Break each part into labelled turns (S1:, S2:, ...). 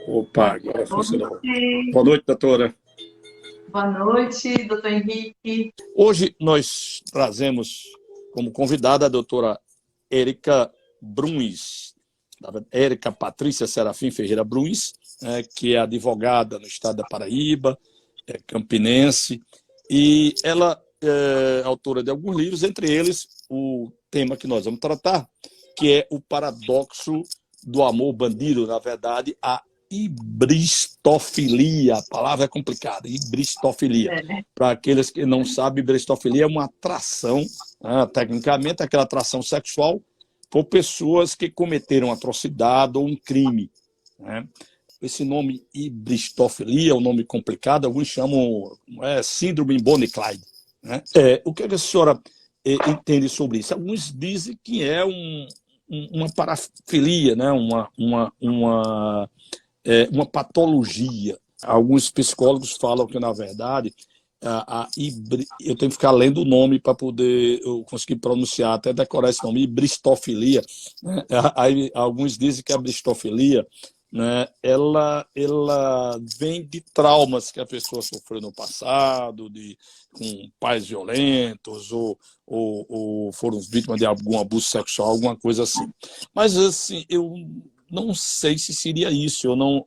S1: Opa, agora
S2: Boa
S1: funcionou.
S2: noite,
S1: Boa noite, doutora.
S2: boa noite, doutor Henrique.
S1: Hoje nós trazemos como convidada a doutora Érica Bruns, Érica Patrícia Serafim Ferreira Bruns, que é advogada no estado da Paraíba, é campinense, e ela é autora de alguns livros, entre eles o tema que nós vamos tratar, que é o paradoxo do amor bandido, na verdade, a hibristofilia. A palavra é complicada, hibristofilia.
S2: É.
S1: Para aqueles que não sabem, hibristofilia é uma atração, tecnicamente, aquela atração sexual por pessoas que cometeram atrocidade ou um crime. Né? Esse nome hibristofilia é um nome complicado, alguns chamam síndrome Bonnie-Clyde. Né? O que a senhora entende sobre isso? Alguns dizem que é uma parafilia, né? Uma patologia. Alguns psicólogos falam que, na verdade, eu tenho que ficar lendo o nome para poder eu conseguir pronunciar, até decorar esse nome, hibristofilia. Né? Aí, alguns dizem que a hibristofilia, né, ela vem de traumas que a pessoa sofreu no passado, com pais violentos, ou foram vítimas de algum abuso sexual, alguma coisa assim. Mas, assim, eu não sei se seria isso. Eu não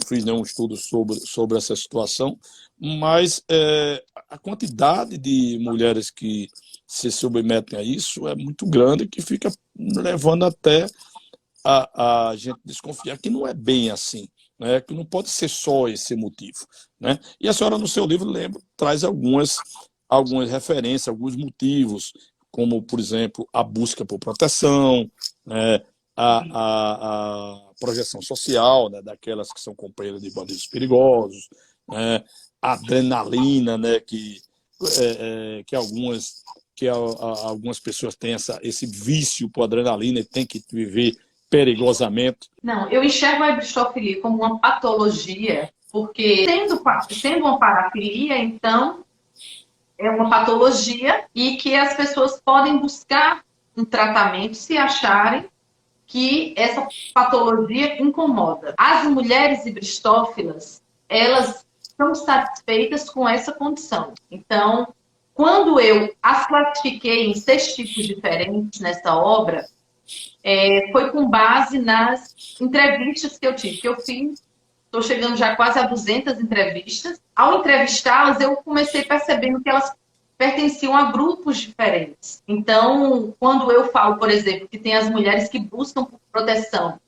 S1: fiz nenhum estudo sobre essa situação, mas a quantidade de mulheres que se submetem a isso é muito grande, que fica levando até a gente desconfiar que não é bem assim, né? Que não pode ser só esse motivo. Né? E a senhora, no seu livro, traz algumas referências, alguns motivos, como, por exemplo, a busca por proteção, né? a projeção social, né? Daquelas que são companheiras de bandidos perigosos, né? A adrenalina, né? Que algumas pessoas têm esse vício por adrenalina e têm que viver perigosamente.
S2: Não, eu enxergo a hibristofilia como uma patologia, porque sendo uma parafilia, então é uma patologia e que as pessoas podem buscar um tratamento se acharem que essa patologia incomoda. As mulheres hibristófilas, elas estão satisfeitas com essa condição. Então, quando eu as classifiquei em 6 tipos diferentes nessa obra, foi com base nas entrevistas que eu tive, que eu fiz. Estou chegando já quase a 200 entrevistas. Ao entrevistá-las, eu comecei percebendo que elas pertenciam a grupos diferentes. Então, quando eu falo, por exemplo, que tem as mulheres que buscam proteção,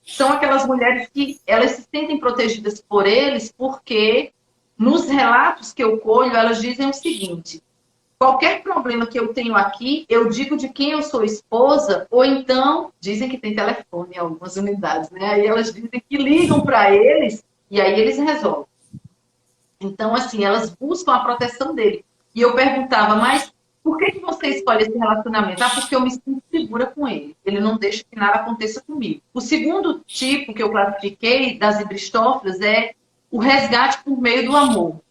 S2: são aquelas mulheres que elas se sentem protegidas por eles porque, nos relatos que eu colho, elas dizem o seguinte: qualquer problema que eu tenho aqui, eu digo de quem eu sou esposa, ou então, dizem que tem telefone em algumas unidades, né? Aí elas dizem que ligam para eles e aí eles resolvem. Então, assim, elas buscam a proteção dele. E eu perguntava, mas por que você escolhe esse relacionamento? Ah, porque eu me sinto segura com ele. Ele não deixa que nada aconteça comigo. O segundo tipo que eu classifiquei das hibristófilas é o resgate por meio do amor.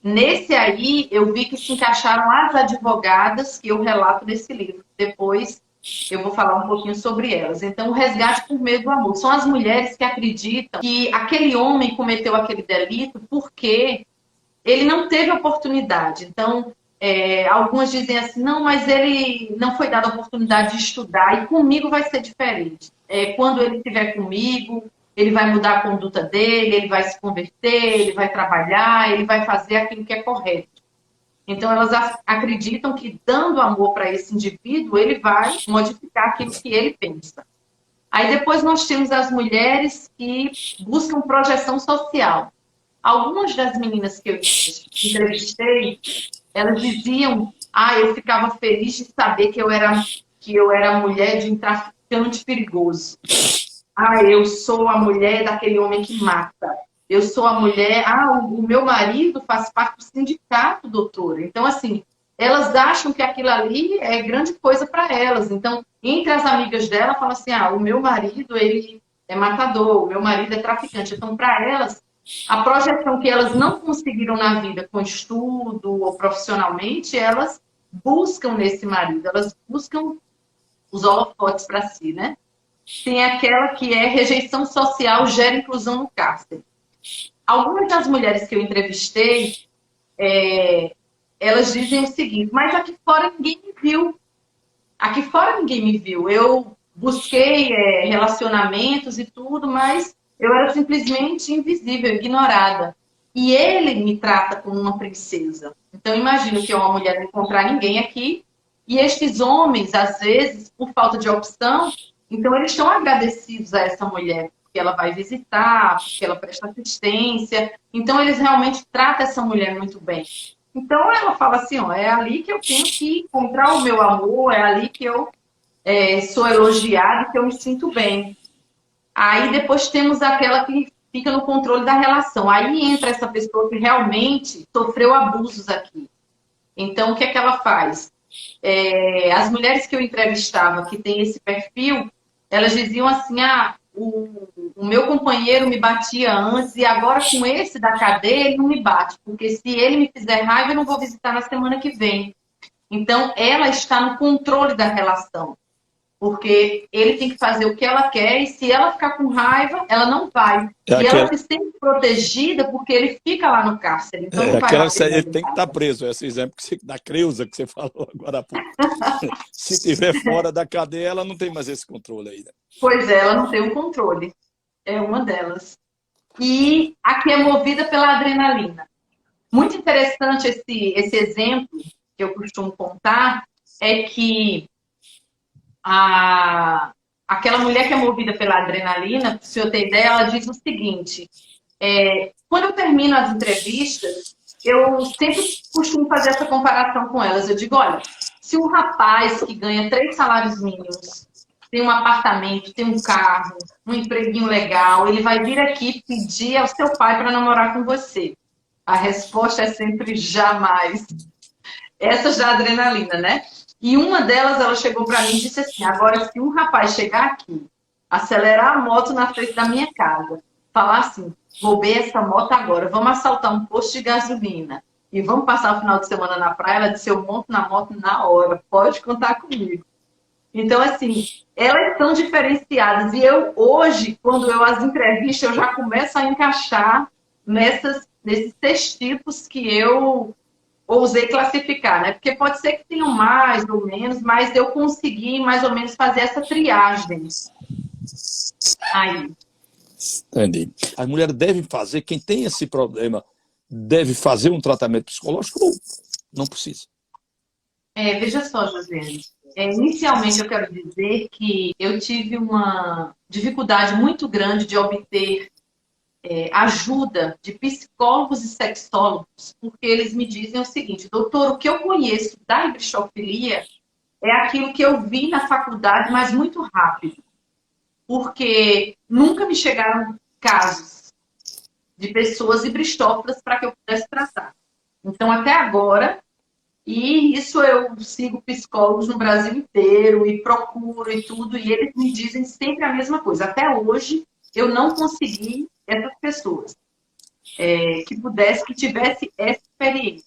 S2: Nesse aí, eu vi que se encaixaram as advogadas que eu relato nesse livro. Depois eu vou falar um pouquinho sobre elas. Então, o resgate por meio do amor. São as mulheres que acreditam que aquele homem cometeu aquele delito porque ele não teve oportunidade. Então, algumas dizem assim, não, mas ele não foi dado a oportunidade de estudar e comigo vai ser diferente. Quando ele estiver comigo, ele vai mudar a conduta dele, ele vai se converter, ele vai trabalhar, ele vai fazer aquilo que é correto. Então, elas acreditam que, dando amor para esse indivíduo, ele vai modificar aquilo que ele pensa. Aí, depois, nós temos as mulheres que buscam projeção social. Algumas das meninas que eu entrevistei, elas diziam, eu ficava feliz de saber que eu era mulher de um traficante perigoso. Eu sou a mulher daquele homem que mata. Eu sou a mulher... o meu marido faz parte do sindicato, doutora. Então, assim, elas acham que aquilo ali é grande coisa para elas. Então, entre as amigas dela, falam assim, o meu marido, ele é matador, o meu marido é traficante. Então, para elas, a projeção que elas não conseguiram na vida com estudo ou profissionalmente, elas buscam nesse marido, elas buscam os holofotes para si, né? tem aquela que é rejeição social gera inclusão no cárcere. Algumas das mulheres que eu entrevistei, elas dizem o seguinte: mas aqui fora ninguém me viu. Aqui fora ninguém me viu. Eu busquei relacionamentos e tudo, mas eu era simplesmente invisível, ignorada. E ele me trata como uma princesa. Então, imagino que uma mulher não encontrar ninguém aqui, e estes homens, às vezes, por falta de opção, então eles estão agradecidos a essa mulher, porque ela vai visitar, porque ela presta assistência. Então, eles realmente tratam essa mulher muito bem. Então, ela fala assim, ó, é ali que eu tenho que encontrar o meu amor, é ali que eu sou elogiada, que eu me sinto bem. Aí depois temos aquela que fica no controle da relação. Aí entra essa pessoa que realmente sofreu abusos aqui. Então, o que é que ela faz? As mulheres que eu entrevistava que têm esse perfil, elas diziam assim, o meu companheiro me batia antes e agora com esse da cadeia ele não me bate, porque se ele me fizer raiva eu não vou visitar na semana que vem. Então, ela está no controle da relação. Porque ele tem que fazer o que ela quer e se ela ficar com raiva, ela não vai. E ela se sente protegida porque ele fica lá no cárcere. Então não vai
S1: ele tem que estar preso. Esse exemplo da Creuza que você falou agora há pouco. Se estiver fora da cadeia, ela não tem mais esse controle aí. Né?
S2: Pois é, ela não tem o controle. É uma delas. E a que é movida pela adrenalina. Muito interessante esse exemplo que eu costumo contar é que aquela mulher que é movida pela adrenalina, se eu ter ideia, ela diz o seguinte: quando eu termino as entrevistas, eu sempre costumo fazer essa comparação com elas. Eu digo, olha, se um rapaz que ganha 3 salários mínimos, tem um apartamento, tem um carro, um empreguinho legal, ele vai vir aqui pedir ao seu pai para namorar com você. A resposta é sempre jamais. Essa já é adrenalina, né? E uma delas, ela chegou para mim e disse assim: agora, se um rapaz chegar aqui, acelerar a moto na frente da minha casa, falar assim, roubei essa moto agora, vamos assaltar um posto de gasolina e vamos passar o final de semana na praia, ela disse, eu monto na moto na hora, pode contar comigo. Então, assim, elas são diferenciadas. E eu, hoje, quando eu as entrevisto, eu já começo a encaixar nesses 6 tipos que eu ousei classificar, né? Porque pode ser que tenham mais ou menos, mas eu consegui mais ou menos fazer essa triagem aí.
S1: Entendi. As mulheres devem fazer, quem tem esse problema, deve fazer um tratamento psicológico ou não precisa?
S2: Veja só, Josiane. Inicialmente, eu quero dizer que eu tive uma dificuldade muito grande de obter ajuda de psicólogos e sexólogos, porque eles me dizem o seguinte: doutor, o que eu conheço da hibristofilia é aquilo que eu vi na faculdade, mas muito rápido, porque nunca me chegaram casos de pessoas hibristófilas para que eu pudesse tratar. Então, até agora, e isso eu sigo psicólogos no Brasil inteiro e procuro e tudo, e eles me dizem sempre a mesma coisa. Até hoje, eu não consegui essas pessoas que tivesse essa experiência.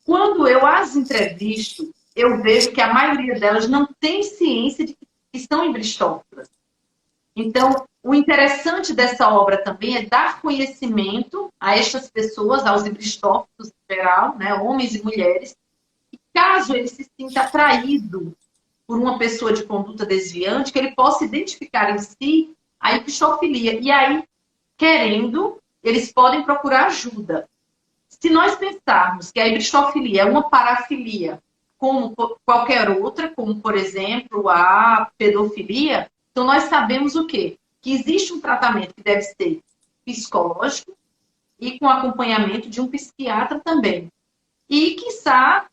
S2: Quando eu as entrevisto, eu vejo que a maioria delas não tem ciência de que estão hibristófilas. Então, o interessante dessa obra também é dar conhecimento a estas pessoas, aos hibristófilos em geral, né, homens e mulheres, e caso ele se sinta atraído por uma pessoa de conduta desviante, que ele possa identificar em si a hibristofilia. E aí, querendo, eles podem procurar ajuda. Se nós pensarmos que a hibristofilia é uma parafilia, como qualquer outra, como, por exemplo, a pedofilia, então nós sabemos o quê? Que existe um tratamento que deve ser psicológico e com acompanhamento de um psiquiatra também. E, quiçá,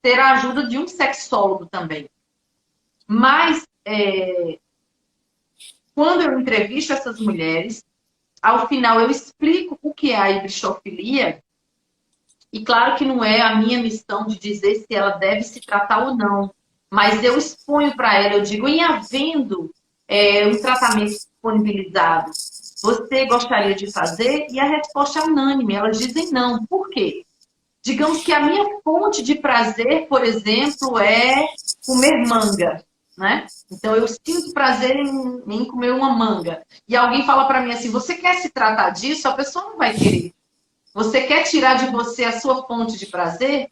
S2: ter a ajuda de um sexólogo também. Mas, quando eu entrevisto essas mulheres, ao final eu explico o que é a hibristofilia, e claro que não é a minha missão de dizer se ela deve se tratar ou não, mas eu exponho para ela, eu digo, em havendo um tratamento disponibilizado, você gostaria de fazer? E a resposta é unânime, elas dizem não. Por quê? Digamos que a minha fonte de prazer, por exemplo, é comer manga. né? Então eu sinto prazer em comer uma manga. E alguém fala para mim assim, você quer se tratar disso? A pessoa não vai querer. Você quer tirar de você a sua fonte de prazer?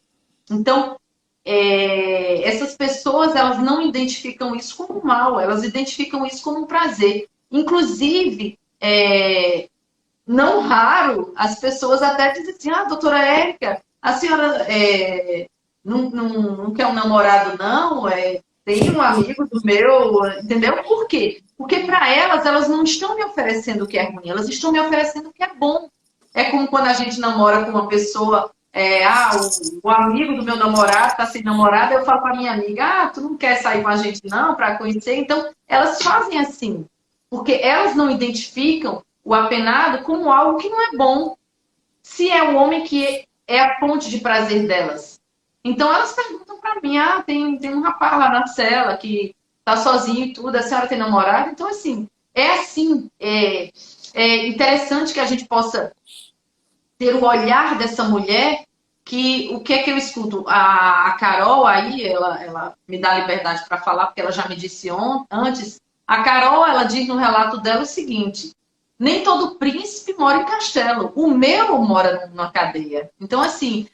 S2: Então, essas pessoas, elas não identificam isso como mal, elas identificam isso como um prazer. Inclusive, não raro, as pessoas até dizem assim, doutora Érica, a senhora não quer um namorado, não? Tem um amigo do meu, entendeu? Por quê? Porque para elas não estão me oferecendo o que é ruim, elas estão me oferecendo o que é bom. É como quando a gente namora com uma pessoa, o amigo do meu namorado está sem namorada, eu falo para minha amiga, tu não quer sair com a gente não, para conhecer? Então, elas fazem assim, porque elas não identificam o apenado como algo que não é bom, se é o homem que é a fonte de prazer delas. Então, elas perguntam para mim, tem um rapaz lá na cela que tá sozinho e tudo, a senhora tem namorado? Então, assim, é interessante que a gente possa ter o olhar dessa mulher, que o que é que eu escuto? A Carol aí, ela me dá liberdade para falar, porque ela já me disse antes. A Carol, ela diz no relato dela o seguinte: nem todo príncipe mora em castelo. O meu mora numa cadeia. Então, assim,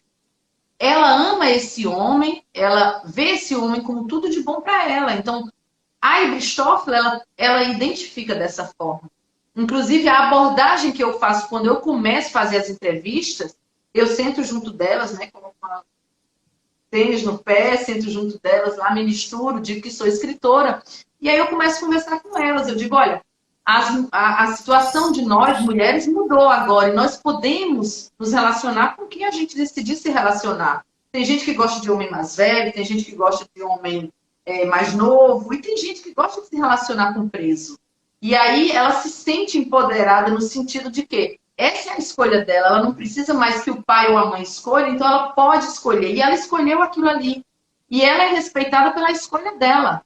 S2: ela ama esse homem, ela vê esse homem como tudo de bom para ela. Então, a Ibristoffel, ela identifica dessa forma. Inclusive, a abordagem que eu faço quando eu começo a fazer as entrevistas, eu sento junto delas, né, com uma tênis no pé, sento junto delas lá, me misturo, digo que sou escritora, e aí eu começo a conversar com elas. Eu digo, olha, a situação de nós, mulheres, mudou agora, e nós podemos nos relacionar com quem a gente decidir se relacionar. Tem gente que gosta de homem mais velho, tem gente que gosta de homem mais novo, e tem gente que gosta de se relacionar com preso. E aí ela se sente empoderada no sentido de que essa é a escolha dela, ela não precisa mais que o pai ou a mãe escolha, então ela pode escolher. E ela escolheu aquilo ali. E ela é respeitada pela escolha dela.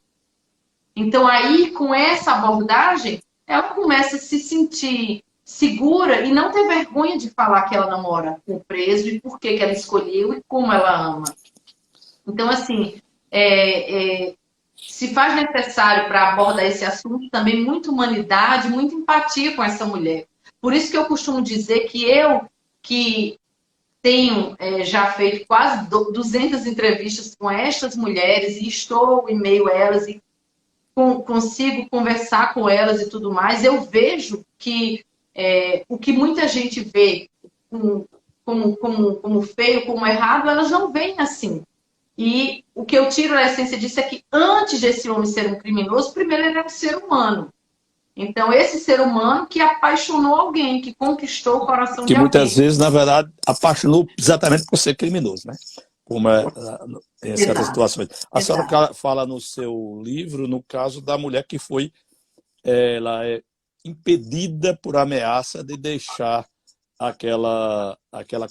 S2: Então aí, com essa abordagem, ela começa a se sentir segura e não ter vergonha de falar que ela namora com o preso e por que ela escolheu e como ela ama. Então, assim, se faz necessário para abordar esse assunto também muita humanidade, muita empatia com essa mulher. Por isso que eu costumo dizer que eu, que tenho já feito quase 200 entrevistas com estas mulheres e estou em meio a elas e consigo conversar com elas e tudo mais, eu vejo que o que muita gente vê como feio, como errado, elas não veem assim. E o que eu tiro a essência disso é que antes desse homem ser um criminoso, primeiro ele era um ser humano. Então, esse ser humano que apaixonou alguém, que conquistou o coração
S1: Que
S2: de alguém.
S1: muitas vezes, na verdade, apaixonou exatamente por ser criminoso, né? Como em certas situações. A senhora fala no seu livro, no caso da mulher que foi ela é impedida por ameaça de deixar aquela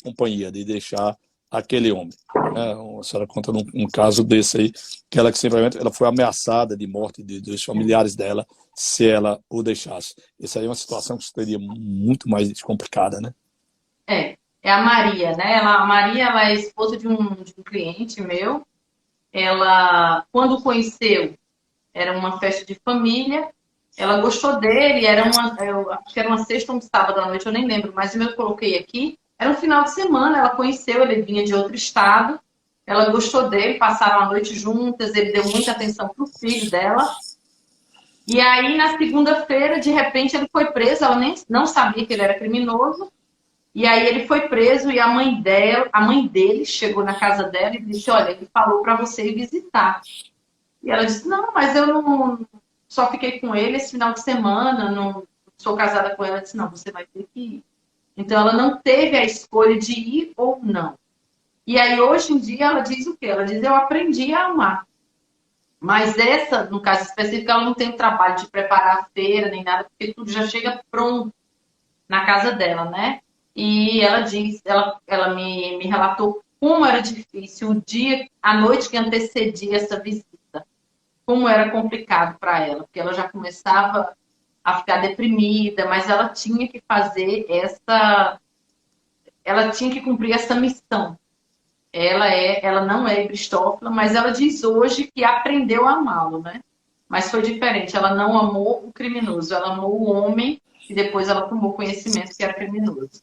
S1: companhia, de deixar aquele homem. A senhora conta um caso desse aí, que ela simplesmente ela foi ameaçada de morte dos familiares dela se ela o deixasse. Essa aí é uma situação que seria muito mais complicada, né?
S2: É a Maria, né? A Maria, ela é esposa de um cliente meu. Ela, quando conheceu, era uma festa de família. Ela gostou dele, eu acho que era uma sexta ou um sábado à noite, eu nem lembro, mas eu coloquei aqui. Era um final de semana, ela conheceu, ele vinha de outro estado. Ela gostou dele, passaram a noite juntas, ele deu muita atenção pro filho dela. E aí, na segunda-feira, de repente, ele foi preso. Ela nem não sabia que ele era criminoso. E aí ele foi preso e a mãe dele chegou na casa dela e disse, olha, ele falou para você ir visitar. E ela disse, não, mas eu não só fiquei com ele esse final de semana, não sou casada com ela. Ela disse, não, você vai ter que ir. Então ela não teve a escolha de ir ou não. E aí hoje em dia ela diz o quê? Ela diz, eu aprendi a amar. Mas essa, no caso específico, ela não tem o trabalho de preparar a feira nem nada, porque tudo já chega pronto na casa dela, né? E ela diz, ela me relatou como era difícil o dia, a noite que antecedia essa visita, como era complicado para ela, porque ela já começava a ficar deprimida, mas ela tinha que fazer ela tinha que cumprir essa missão. Ela não é Ibristoffel, mas ela diz hoje que aprendeu a amá-lo, né? mas foi diferente. Ela não amou o criminoso, ela amou o homem e depois ela tomou conhecimento que era criminoso.